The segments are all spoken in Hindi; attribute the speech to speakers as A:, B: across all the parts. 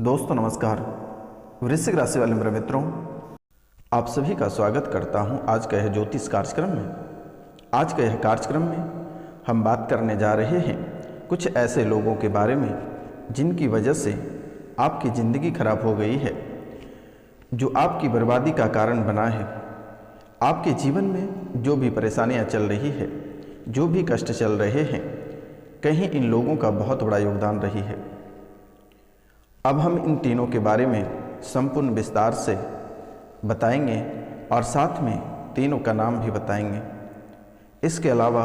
A: दोस्तों नमस्कार। वृश्चिक राशि वाले मेरे मित्रों, आप सभी का स्वागत करता हूं आज का यह ज्योतिष कार्यक्रम में। आज का यह कार्यक्रम में हम बात करने जा रहे हैं कुछ ऐसे लोगों के बारे में जिनकी वजह से आपकी ज़िंदगी खराब हो गई है, जो आपकी बर्बादी का कारण बना है। आपके जीवन में जो भी परेशानियां चल रही है, जो भी कष्ट चल रहे हैं, कहीं इन लोगों का बहुत बड़ा योगदान रही है। अब हम इन तीनों के बारे में संपूर्ण विस्तार से बताएंगे और साथ में तीनों का नाम भी बताएंगे। इसके अलावा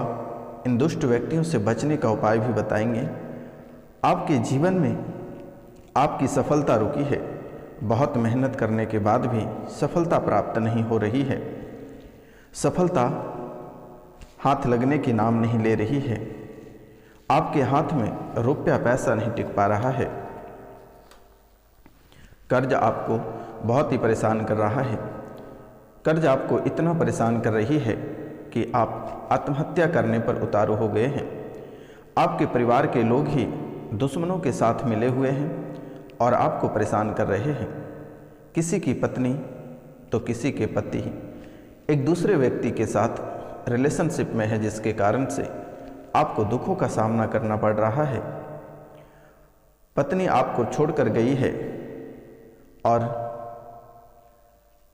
A: इन दुष्ट व्यक्तियों से बचने का उपाय भी बताएंगे। आपके जीवन में आपकी सफलता रुकी है, बहुत मेहनत करने के बाद भी सफलता प्राप्त नहीं हो रही है। सफलता हाथ लगने की नाम नहीं ले रही है। आपके हाथ में रुपया पैसा नहीं टिक पा रहा है। कर्ज आपको बहुत ही परेशान कर रहा है। कर्ज आपको इतना परेशान कर रही है कि आप आत्महत्या करने पर उतारू हो गए हैं। आपके परिवार के लोग ही दुश्मनों के साथ मिले हुए हैं और आपको परेशान कर रहे हैं। किसी की पत्नी तो किसी के पति एक दूसरे व्यक्ति के साथ रिलेशनशिप में है, जिसके कारण से आपको दुखों का सामना करना पड़ रहा है। पत्नी आपको छोड़कर गई है और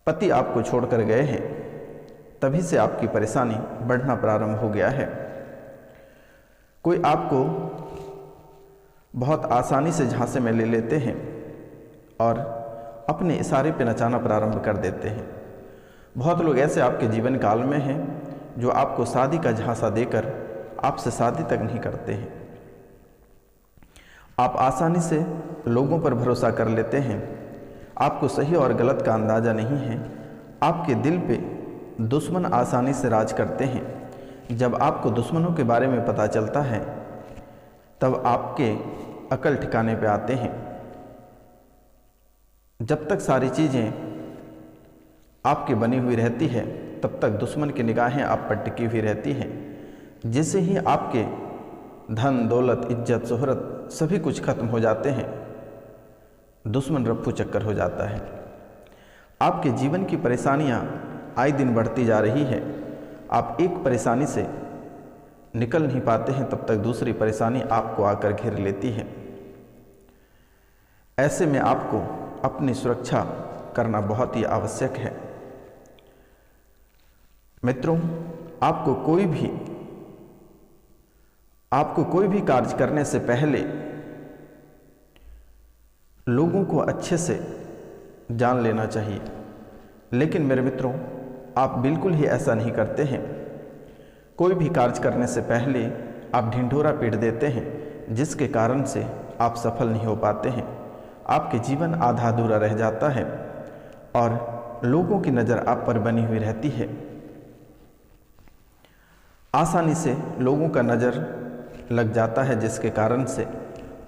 A: पति आपको छोड़कर गए हैं, तभी से आपकी परेशानी बढ़ना प्रारंभ हो गया है। कोई आपको बहुत आसानी से झांसे में ले लेते हैं और अपने इशारे पे नचाना प्रारंभ कर देते हैं। बहुत लोग ऐसे आपके जीवन काल में हैं जो आपको शादी का झांसा देकर आपसे शादी तक नहीं करते हैं। आप आसानी से लोगों पर भरोसा कर लेते हैं। आपको सही और गलत का अंदाज़ा नहीं है। आपके दिल पे दुश्मन आसानी से राज करते हैं। जब आपको दुश्मनों के बारे में पता चलता है, तब आपके अकल ठिकाने पे आते हैं। जब तक सारी चीज़ें आपकी बनी हुई रहती है, तब तक दुश्मन की निगाहें आप पर टिकी हुई रहती हैं। जैसे ही आपके धन दौलत इज्जत शोहरत सभी कुछ खत्म हो जाते हैं, दुश्मन रफ्फू चक्कर हो जाता है। आपके जीवन की परेशानियां आए दिन बढ़ती जा रही है। आप एक परेशानी से निकल नहीं पाते हैं, तब तक दूसरी परेशानी आपको आकर घेर लेती है। ऐसे में आपको अपनी सुरक्षा करना बहुत ही आवश्यक है। मित्रों, आपको कोई भी कार्य करने से पहले लोगों को अच्छे से जान लेना चाहिए। लेकिन मेरे मित्रों, आप बिल्कुल ही ऐसा नहीं करते हैं। कोई भी कार्य करने से पहले आप ढिंढोरा पीट देते हैं, जिसके कारण से आप सफल नहीं हो पाते हैं। आपके जीवन आधा अधूरा रह जाता है और लोगों की नज़र आप पर बनी हुई रहती है। आसानी से लोगों का नज़र लग जाता है, जिसके कारण से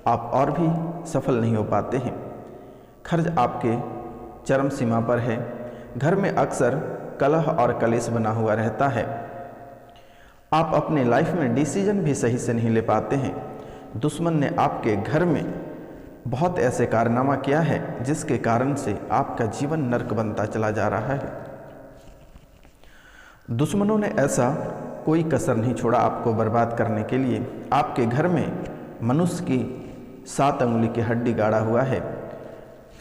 A: आप और भी सफल नहीं हो पाते हैं। खर्च आपके चरम सीमा पर है। घर में अक्सर कलह और कलेश बना हुआ रहता है। आप अपने लाइफ में डिसीजन भी सही से नहीं ले पाते हैं। दुश्मन ने आपके घर में बहुत ऐसे कारनामा किया है, जिसके कारण से आपका जीवन नर्क बनता चला जा रहा है। दुश्मनों ने ऐसा कोई कसर नहीं छोड़ा आपको बर्बाद करने के लिए। आपके घर में मनुष्य की 7 अंगुली की हड्डी गाड़ा हुआ है।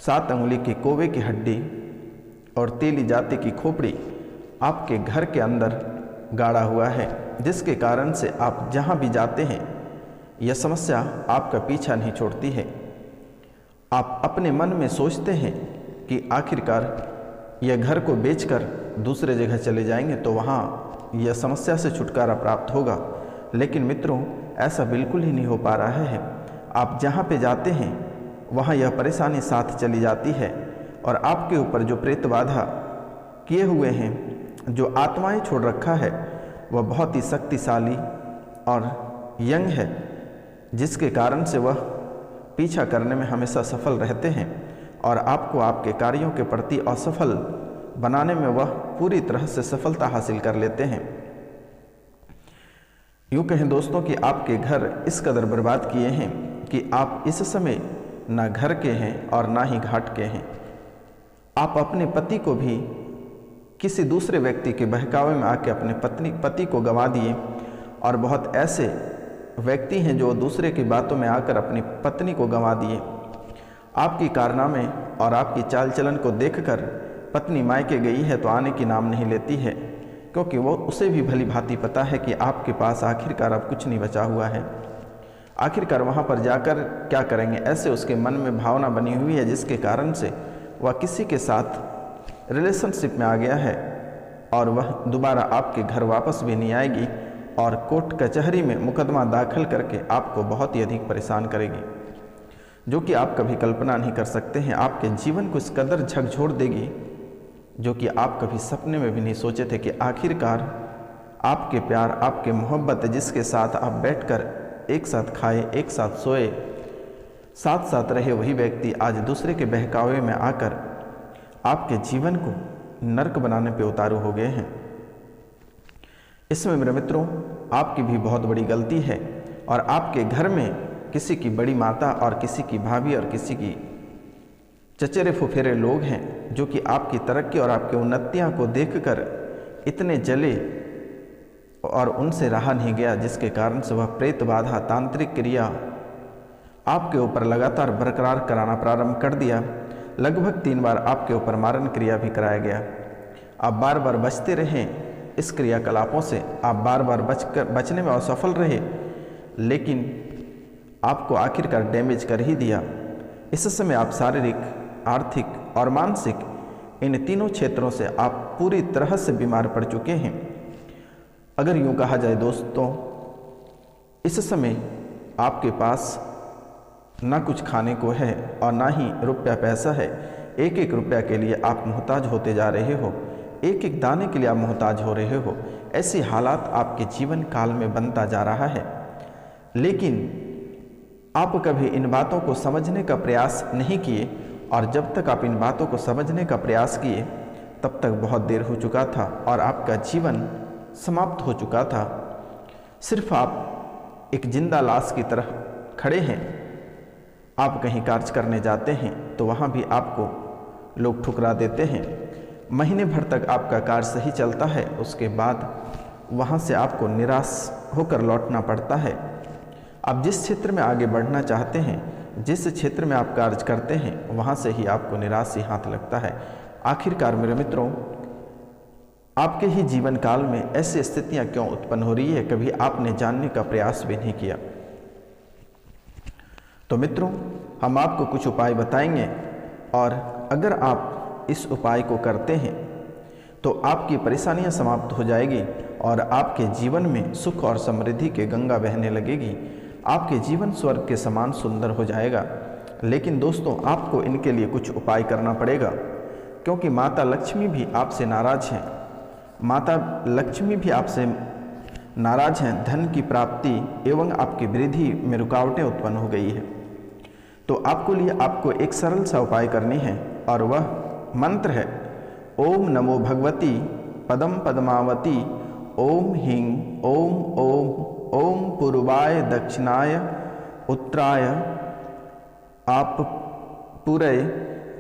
A: 7 अंगुली की कोवे की हड्डी और तेली जाति की खोपड़ी आपके घर के अंदर गाड़ा हुआ है, जिसके कारण से आप जहाँ भी जाते हैं, यह समस्या आपका पीछा नहीं छोड़ती है। आप अपने मन में सोचते हैं कि आखिरकार यह घर को बेचकर दूसरे जगह चले जाएंगे तो वहाँ यह समस्या से छुटकारा प्राप्त होगा। लेकिन मित्रों, ऐसा बिल्कुल ही नहीं हो पा रहा है। आप जहाँ पे जाते हैं, वहाँ यह परेशानी साथ चली जाती है और आपके ऊपर जो प्रेत बाधा किए हुए हैं, जो आत्माएं छोड़ रखा है, वह बहुत ही शक्तिशाली और यंग है, जिसके कारण से वह पीछा करने में हमेशा सफल रहते हैं और आपको आपके कार्यों के प्रति असफल बनाने में वह पूरी तरह से सफलता हासिल कर लेते हैं। यूँ कहें दोस्तों कि आपके घर इस कदर बर्बाद किए हैं कि आप इस समय ना घर के हैं और ना ही घाट के हैं। आप अपने पति को भी किसी दूसरे व्यक्ति के बहकावे में आके अपने पति को गंवा दिए, और बहुत ऐसे व्यक्ति हैं जो दूसरे की बातों में आकर अपनी पत्नी को गंवा दिए। आपकी कारनामे और आपकी चाल चलन को देखकर पत्नी मायके गई है तो आने की नाम नहीं लेती है, क्योंकि वो उसे भी भली भांति पता है कि आपके पास आखिरकार अब कुछ नहीं बचा हुआ है। आखिरकार वहाँ पर जाकर क्या करेंगे, ऐसे उसके मन में भावना बनी हुई है जिसके कारण से वह किसी के साथ रिलेशनशिप में आ गया है और वह दोबारा आपके घर वापस भी नहीं आएगी और कोर्ट कचहरी में मुकदमा दाखिल करके आपको बहुत ही अधिक परेशान करेगी, जो कि आप कभी कल्पना नहीं कर सकते हैं। आपके जीवन को इस कदर झकझोर देगी जो कि आप कभी सपने में भी नहीं सोचे थे कि आखिरकार आपके प्यार, आपके मोहब्बत, जिसके साथ आप बैठकर एक साथ खाए, एक साथ सोए, साथ साथ रहे, वही व्यक्ति आज दूसरे के बहकावे में आकर आपके जीवन को नर्क बनाने पे उतारू हो गए हैं। इसमें मेरे मित्रों आपकी भी बहुत बड़ी गलती है, और आपके घर में किसी की बड़ी माता और किसी की भाभी और किसी की चचेरे फुफेरे लोग हैं जो कि आपकी तरक्की और आपकी उन्नतियां को देखकर इतने जले और उनसे रहा नहीं गया, जिसके कारण से वह प्रेत बाधा तांत्रिक क्रिया आपके ऊपर लगातार बरकरार कराना प्रारंभ कर दिया। लगभग 3 बार आपके ऊपर मारण क्रिया भी कराया गया। आप बार बार बचते रहें इस क्रियाकलापों से, आप बार बार बचने में असफल रहे, लेकिन आपको आखिरकार डैमेज कर ही दिया। इस समय आप शारीरिक, आर्थिक और मानसिक इन तीनों क्षेत्रों से आप पूरी तरह से बीमार पड़ चुके हैं। अगर यूँ कहा जाए दोस्तों, इस समय आपके पास ना कुछ खाने को है और ना ही रुपया पैसा है। एक एक रुपया के लिए आप मोहताज होते जा रहे हो, एक एक दाने के लिए आप मोहताज हो रहे हो। ऐसी हालात आपके जीवन काल में बनता जा रहा है, लेकिन आप कभी इन बातों को समझने का प्रयास नहीं किए, और जब तक आप इन बातों को समझने का प्रयास किए तब तक बहुत देर हो चुका था और आपका जीवन समाप्त हो चुका था। सिर्फ आप एक जिंदा लाश की तरह खड़े हैं। आप कहीं कार्य करने जाते हैं तो वहाँ भी आपको लोग ठुकरा देते हैं। महीने भर तक आपका कार्य सही चलता है, उसके बाद वहाँ से आपको निराश होकर लौटना पड़ता है। आप जिस क्षेत्र में आगे बढ़ना चाहते हैं, जिस क्षेत्र में आप कार्य करते हैं, वहाँ से ही आपको निराश ही हाथ लगता है। आखिरकार मेरे मित्रों, आपके ही जीवन काल में ऐसी स्थितियाँ क्यों उत्पन्न हो रही है, कभी आपने जानने का प्रयास भी नहीं किया। तो मित्रों, हम आपको कुछ उपाय बताएंगे, और अगर आप इस उपाय को करते हैं तो आपकी परेशानियां समाप्त हो जाएगी और आपके जीवन में सुख और समृद्धि के गंगा बहने लगेगी। आपके जीवन स्वर्ग के समान सुंदर हो जाएगा। लेकिन दोस्तों, आपको इनके लिए कुछ उपाय करना पड़ेगा, क्योंकि माता लक्ष्मी भी आपसे नाराज हैं। माता लक्ष्मी भी आपसे नाराज हैं। धन की प्राप्ति एवं आपकी वृद्धि में रुकावटें उत्पन्न हो गई है। तो आपको एक सरल सा उपाय करनी है, और वह मंत्र है ओम नमो भगवती पदम पद्मावती ओम ह्रीं ओम ओम ओम पूर्वाय दक्षिणाय उत्तराय आप पुरय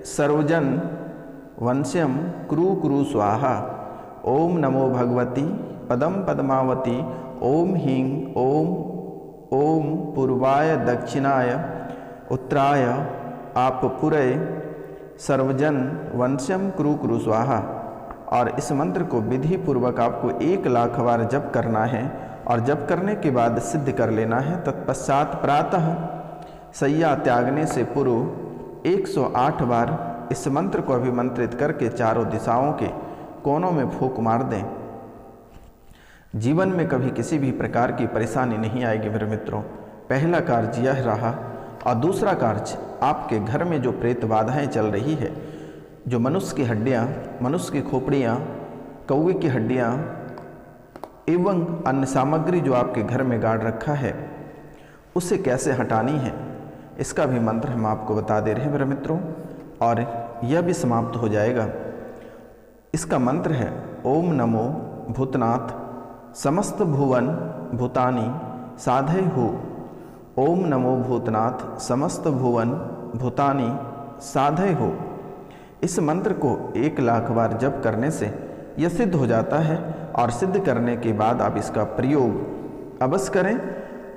A: सर्वजन वंश्यम कुरु कुरु स्वाहा। ओम नमो भगवती पदम पद्मावती ओम ह्रीं ओम ओम पूर्वाय दक्षिणाय उत्तराय आप पुरय सर्वजन वंश्यम कुरु कुरु स्वाहा। और इस मंत्र को विधि पूर्वक आपको 1,00,000 बार जप करना है, और जप करने के बाद सिद्ध कर लेना है। तत्पश्चात प्रातः शय्या त्यागने से पूर्व 108 बार इस मंत्र को अभिमंत्रित करके चारों दिशाओं के कोनों में फूंक मार दें। जीवन में कभी किसी भी प्रकार की परेशानी नहीं आएगी मेरे मित्रों। पहला कार्य यह रहा। और दूसरा कार्य, आपके घर में जो प्रेत बाधाएँ चल रही है, जो मनुष्य की हड्डियाँ, मनुष्य की खोपड़ियाँ, कौवे की हड्डियाँ एवं अन्य सामग्री जो आपके घर में गाड़ रखा है, उसे कैसे हटानी है, इसका भी मंत्र हम आपको बता दे रहे हैं मेरे मित्रों, और यह भी समाप्त हो जाएगा। इसका मंत्र है ओम नमो भूतनाथ समस्त भुवन भूतानि साधय हो। ओम नमो भूतनाथ समस्त भुवन भूतानि साधय हो। इस मंत्र को 1,00,000 बार जप करने से यह सिद्ध हो जाता है और सिद्ध करने के बाद आप इसका प्रयोग अवश्य करें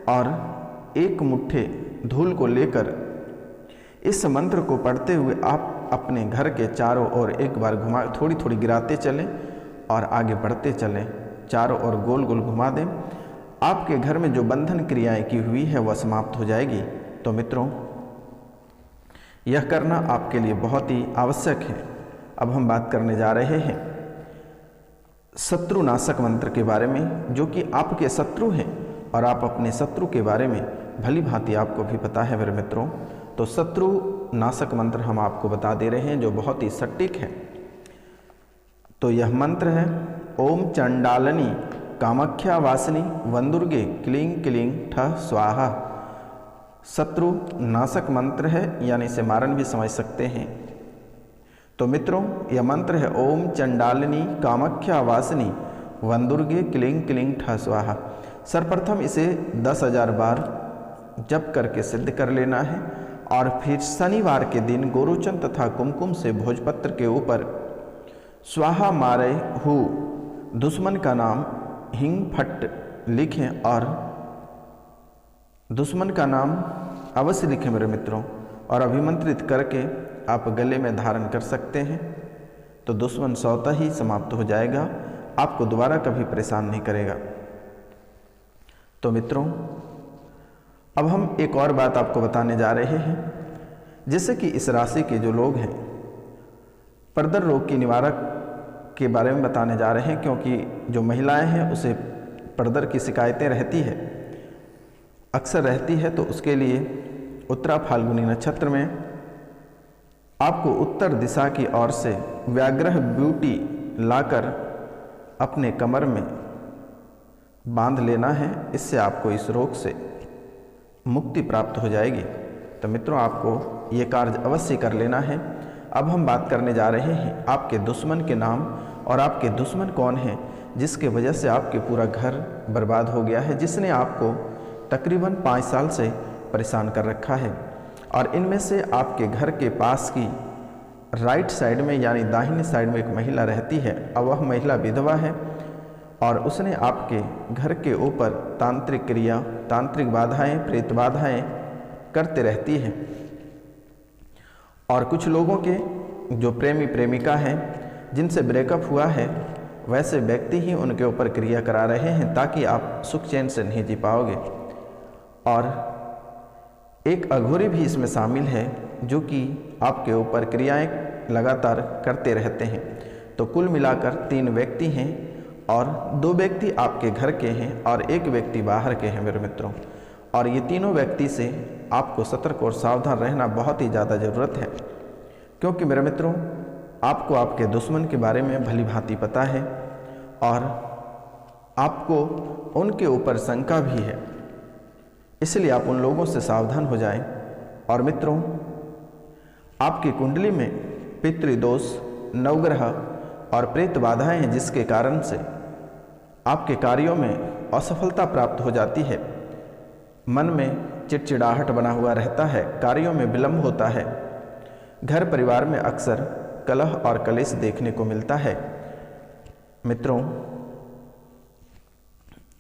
A: और एक मुट्ठी धूल को लेकर इस मंत्र को पढ़ते हुए आप अपने घर के चारों ओर एक बार घुमा थोड़ी थोड़ी गिराते चलें और आगे बढ़ते चलें, चारों ओर गोल गोल घुमा दें। आपके घर में जो बंधन क्रियाएं की हुई है वह समाप्त हो जाएगी। तो मित्रों, यह करना आपके लिए बहुत ही आवश्यक है। अब हम बात करने जा रहे हैं शत्रुनाशक मंत्र के बारे में, जो कि आपके शत्रु हैं और आप अपने शत्रु के बारे में भली भांति आपको भी पता है मेरे मित्रों। तो शत्रु नाशक मंत्र हम आपको बता दे रहे हैं जो बहुत ही सटीक है। तो यह मंत्र है ओम चंडालनी कामाख्या वासिनी वंदुर्गे क्लीं क्लीं ठः स्वाहा। शत्रु नाशक मंत्र है, यानी इसे मारन भी समझ सकते हैं। तो मित्रों, यह मंत्र है ओम चंडालिनी कामाख्या वासिनी वंदुर्गे क्लीं क्लीं ठः स्वाहा। सर्वप्रथम इसे 10,000 बार जप करके सिद्ध कर लेना है और फिर शनिवार के दिन गोरोचन तथा कुमकुम से भोजपत्र के ऊपर स्वाहा मारे हु दुश्मन का नाम हिंग फट लिखें और दुश्मन का नाम अवश्य लिखें मेरे मित्रों, और अभिमंत्रित करके आप गले में धारण कर सकते हैं। तो दुश्मन स्वतः ही समाप्त हो जाएगा, आपको दोबारा कभी परेशान नहीं करेगा। तो मित्रों, अब हम एक और बात आपको बताने जा रहे हैं, जैसे कि इस राशि के जो लोग हैं परदर रोग की निवारक के बारे में बताने जा रहे हैं, क्योंकि जो महिलाएं हैं उसे परदर की शिकायतें रहती है, अक्सर रहती है। तो उसके लिए उत्तरा फाल्गुनी नक्षत्र में आपको उत्तर दिशा की ओर से व्याघ्र ब्यूटी लाकर अपने कमर में बांध लेना है। इससे आपको इस रोग से मुक्ति प्राप्त हो जाएगी। तो मित्रों, आपको ये कार्य अवश्य कर लेना है। अब हम बात करने जा रहे हैं आपके दुश्मन के नाम, और आपके दुश्मन कौन हैं जिसके वजह से आपके पूरा घर बर्बाद हो गया है, जिसने आपको तकरीबन 5 साल से परेशान कर रखा है। और इनमें से आपके घर के पास की राइट साइड में यानी दाहिनी साइड में एक महिला रहती है, और वह महिला विधवा है और उसने आपके घर के ऊपर तांत्रिक क्रिया, तांत्रिक बाधाएं, प्रेत बाधाएं करते रहती है। और कुछ लोगों के जो प्रेमी प्रेमिका हैं जिनसे ब्रेकअप हुआ है, वैसे व्यक्ति ही उनके ऊपर क्रिया करा रहे हैं ताकि आप सुख चैन से नहीं जी पाओगे। और एक अघोरी भी इसमें शामिल है जो कि आपके ऊपर क्रियाएं लगातार करते रहते हैं। तो कुल मिलाकर 3 व्यक्ति हैं और 2 व्यक्ति आपके घर के हैं और 1 व्यक्ति बाहर के हैं मेरे मित्रों। और ये तीनों व्यक्ति से आपको सतर्क और सावधान रहना बहुत ही ज़्यादा ज़रूरत है, क्योंकि मेरे मित्रों, आपको आपके दुश्मन के बारे में भली भांति पता है और आपको उनके ऊपर शंका भी है, इसलिए आप उन लोगों से सावधान हो जाएं। और मित्रों, आपकी कुंडली में पितृदोष, नवग्रह और प्रेत बाधाएं हैं, जिसके कारण से आपके कार्यों में असफलता प्राप्त हो जाती है, मन में चिड़चिड़ाहट बना हुआ रहता है, कार्यों में विलंब होता है, घर परिवार में अक्सर कलह और कलेश देखने को मिलता है। मित्रों,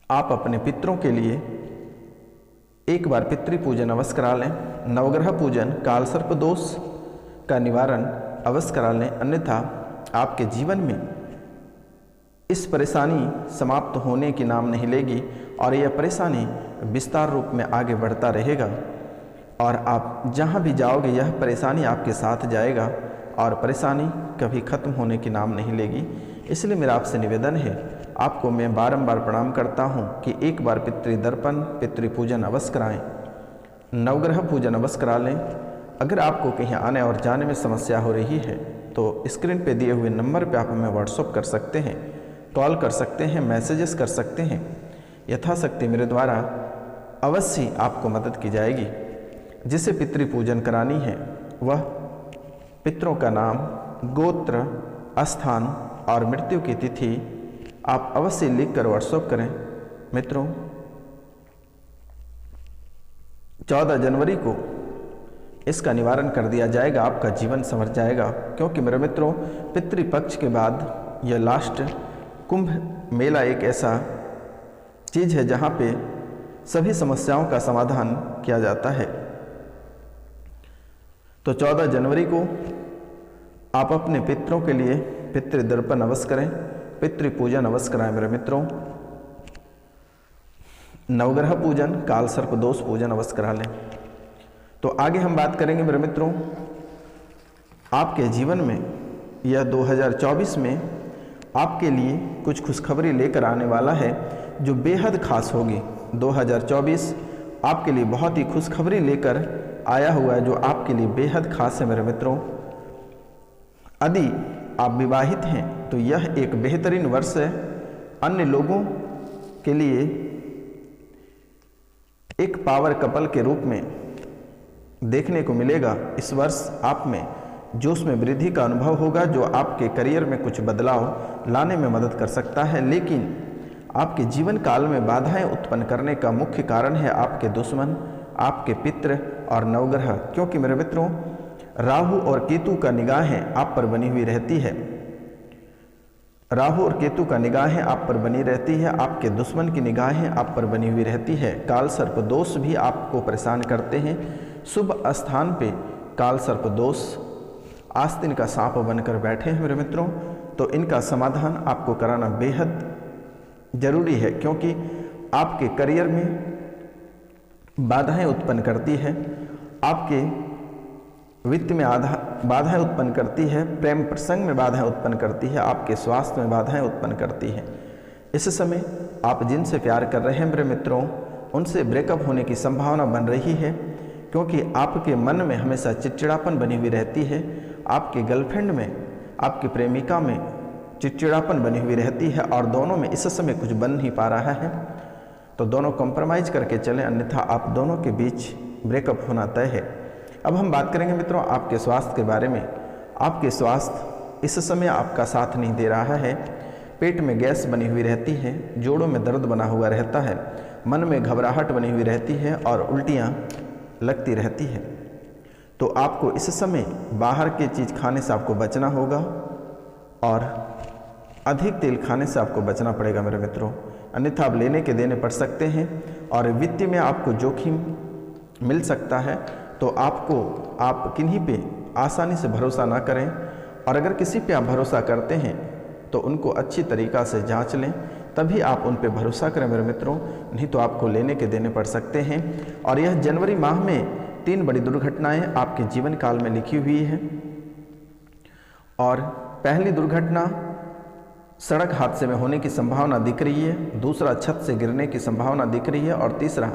A: आप अपने पितरों के लिए एक बार पितृ पूजन अवश्य करा लें। नवग्रह पूजन, काल सर्प दोष का निवारण अवश्य करा लें, अन्यथा आपके जीवन में इस परेशानी समाप्त होने की नाम नहीं लेगी और यह परेशानी विस्तार रूप में आगे बढ़ता रहेगा। और आप जहाँ भी जाओगे यह परेशानी आपके साथ जाएगा और परेशानी कभी खत्म होने की नाम नहीं लेगी। इसलिए मेरा आपसे निवेदन है, आपको मैं बारंबार प्रणाम करता हूँ कि एक बार पितृदर्पण, पितृ पूजन अवश्य कराएं, नवग्रह पूजन अवश्य करा लें। अगर आपको कहीं आने और जाने में समस्या हो रही है तो स्क्रीन पे दिए हुए नंबर पे आप हमें व्हाट्सअप कर सकते हैं, कॉल कर सकते हैं, मैसेजेस कर सकते हैं। यथाशक्ति मेरे द्वारा अवश्य आपको मदद की जाएगी। जिसे पितृ पूजन करानी है वह पितरों का नाम, गोत्र, स्थान और मृत्यु की तिथि आप अवश्य लिख कर व्हाट्सअप करें। मित्रों, 14 जनवरी को इसका निवारण कर दिया जाएगा, आपका जीवन संवर जाएगा। क्योंकि मेरे मित्रों, पितृपक्ष के बाद यह लास्ट कुंभ मेला एक ऐसा चीज़ है जहाँ पे सभी समस्याओं का समाधान किया जाता है। तो 14 जनवरी को आप अपने पितरों के लिए पितृदर्पण अवश्य करें, पितृ पूजन अवश्य कराएं मेरे मित्रों। नवग्रह पूजन, काल सर्प दोष पूजन अवश्य करा लें। तो आगे हम बात करेंगे मेरे मित्रों, आपके जीवन में यह 2024 में आपके लिए कुछ खुशखबरी लेकर आने वाला है जो बेहद खास होगी। 2024 आपके लिए बहुत ही खुशखबरी लेकर आया हुआ है जो आपके लिए बेहद खास है मेरे मित्रों। यदि आप विवाहित हैं तो यह एक बेहतरीन वर्ष है। अन्य लोगों के लिए एक पावर कपल के रूप में देखने को मिलेगा। इस वर्ष आप में जोश में वृद्धि का अनुभव होगा जो आपके करियर में कुछ बदलाव लाने में मदद कर सकता है। लेकिन आपके जीवन काल में बाधाएं उत्पन्न करने का मुख्य कारण है आपके दुश्मन, आपके पितृ और नवग्रह। क्योंकि मेरे मित्रों, राहु और केतु का निगाहें आप पर बनी हुई रहती है। राहु और केतु का निगाहें आप पर बनी रहती है, आपके दुश्मन की निगाहें आप पर बनी हुई रहती है। काल सर्प दोष भी आपको परेशान करते हैं। शुभ स्थान पे काल सर्प दोष आस्तीन का सांप बनकर बैठे हैं मेरे मित्रों। तो इनका समाधान आपको कराना बेहद जरूरी है, क्योंकि आपके करियर में बाधाएं उत्पन्न करती है, आपके वित्त में बाधाएं उत्पन्न करती है, प्रेम प्रसंग में बाधाएं उत्पन्न करती है, आपके स्वास्थ्य में बाधाएं उत्पन्न करती है। इस समय आप जिनसे प्यार कर रहे हैं मेरे मित्रों, उनसे ब्रेकअप होने की संभावना बन रही है, क्योंकि आपके मन में हमेशा चिड़चिड़ापन बनी हुई रहती है। आपके गर्लफ्रेंड में, आपकी प्रेमिका में चिड़चिड़ापन बनी हुई रहती है और दोनों में इस समय कुछ बन नहीं पा रहा है। तो दोनों कॉम्प्रोमाइज़ करके चलें, अन्यथा आप दोनों के बीच ब्रेकअप होना तय है। अब हम बात करेंगे मित्रों आपके स्वास्थ्य के बारे में। आपके स्वास्थ्य इस समय आपका साथ नहीं दे रहा है। पेट में गैस बनी हुई रहती है, जोड़ों में दर्द बना हुआ रहता है, मन में घबराहट बनी हुई रहती है और उल्टियाँ लगती रहती है। तो आपको इस समय बाहर की चीज़ खाने से आपको बचना होगा और अधिक तेल खाने से आपको बचना पड़ेगा मेरे मित्रों, अन्यथा आप लेने के देने पड़ सकते हैं और वित्त में आपको जोखिम मिल सकता है। तो आप किन्हीं पे आसानी से भरोसा ना करें, और अगर किसी पे आप भरोसा करते हैं तो उनको अच्छी तरीक़ा से जांच लें, तभी आप उन पे भरोसा करें मेरे मित्रों, नहीं तो आपको लेने के देने पड़ सकते हैं। और यह जनवरी माह में 3 बड़ी दुर्घटनाएं आपके जीवन काल में लिखी हुई हैं। और पहली दुर्घटना सड़क हादसे में होने की संभावना दिख रही है, दूसरा छत से गिरने की संभावना दिख रही है और तीसरा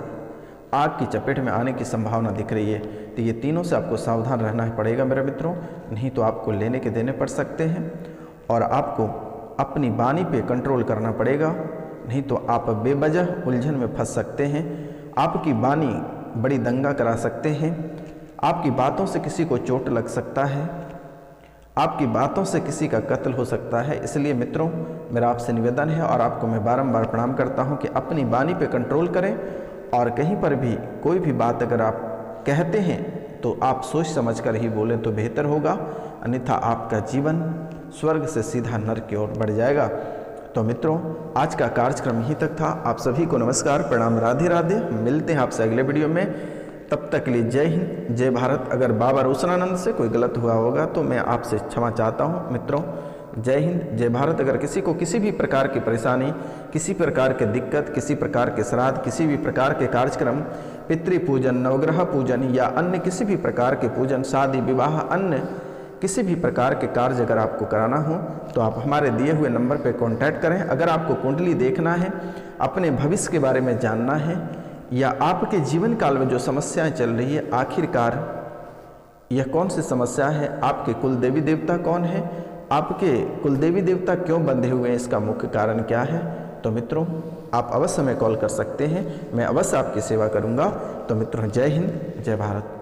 A: आग की चपेट में आने की संभावना दिख रही है। तो ये तीनों से आपको सावधान रहना पड़ेगा मेरे मित्रों, नहीं तो आपको लेने के देने पड़ सकते हैं और आपको अपनी वाणी पे कंट्रोल करना पड़ेगा, नहीं तो आप बेवजह उलझन में फंस सकते हैं। आपकी वाणी बड़ी दंगा करा सकते हैं, आपकी बातों से किसी को चोट लग सकता है, आपकी बातों से किसी का कत्ल हो सकता है। इसलिए मित्रों, मेरा आपसे निवेदन है और आपको मैं बारंबार प्रणाम करता हूं कि अपनी वाणी पे कंट्रोल करें और कहीं पर भी कोई भी बात अगर आप कहते हैं तो आप सोच समझकर ही बोलें तो बेहतर होगा, अन्यथा आपका जीवन स्वर्ग से सीधा नरक की ओर बढ़ जाएगा। तो मित्रों, आज का कार्यक्रम यहीं तक था। आप सभी को नमस्कार, प्रणाम, राधे राधे। मिलते हैं आपसे अगले वीडियो में, तब तक के लिए जय हिंद, जय भारत। अगर बाबा रोशनानंद से कोई गलत हुआ होगा तो मैं आपसे क्षमा चाहता हूँ मित्रों। जय हिंद, जय भारत। अगर किसी को किसी भी प्रकार की परेशानी, किसी प्रकार की दिक्कत, किसी प्रकार के श्राद्ध, किसी भी प्रकार के कार्यक्रम, पितृ पूजन, नवग्रह पूजन या अन्य किसी भी प्रकार के पूजन, शादी विवाह, अन्य किसी भी प्रकार के कार्य अगर आपको कराना हो तो आप हमारे दिए हुए नंबर पर कॉन्टैक्ट करें। अगर आपको कुंडली देखना है, अपने भविष्य के बारे में जानना है, या आपके जीवन काल में जो समस्याएं चल रही है आखिरकार यह कौन सी समस्या है, आपके कुल देवी देवता कौन है, आपके कुल देवी देवता क्यों बंधे हुए हैं, इसका मुख्य कारण क्या है, तो मित्रों आप अवश्य हमें कॉल कर सकते हैं, मैं अवश्य आपकी सेवा करूंगा। तो मित्रों, जय हिंद, जय भारत।